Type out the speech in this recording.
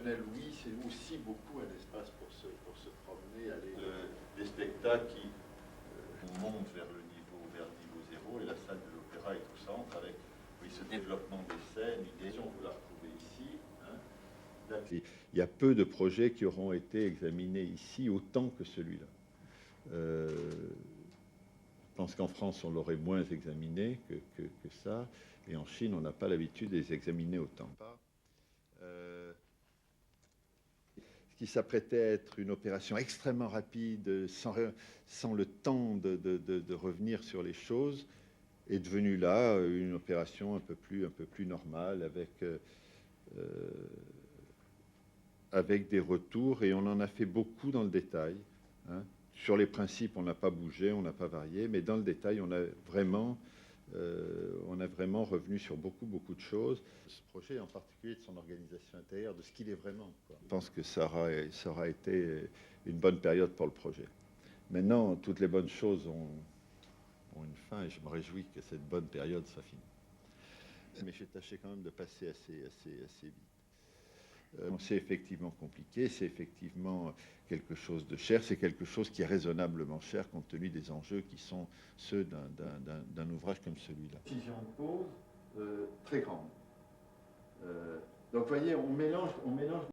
traditionnel, oui, c'est aussi beaucoup un espace pour se promener, aller des spectacles qui montent vers le niveau zéro, et la salle de l'opéra est au centre avec ce développement des scènes, une vision, vous la retrouvez ici. Hein. Il y a peu de projets qui auront été examinés ici autant que celui-là. Je pense qu'en France, on l'aurait moins examiné que ça, et en Chine, on n'a pas l'habitude de les examiner autant. Ce qui s'apprêtait à être une opération extrêmement rapide, sans le temps de revenir sur les choses, est devenu là une opération un peu plus normale, avec des retours, et on en a fait beaucoup dans le détail. Hein. Sur les principes, on n'a pas bougé, on n'a pas varié, mais dans le détail, on a vraiment revenu sur beaucoup de choses. Ce projet, en particulier de son organisation intérieure, de ce qu'il est vraiment, quoi. Je pense que ça aura été une bonne période pour le projet. Maintenant, toutes les bonnes choses ont une fin, et je me réjouis que cette bonne période soit finie. Mais j'ai tâché quand même de passer assez vite. C'est effectivement compliqué, c'est effectivement quelque chose de cher, c'est quelque chose qui est raisonnablement cher compte tenu des enjeux qui sont ceux d'un ouvrage comme celui-là. Décision de pause très grande. Donc vous voyez, on mélange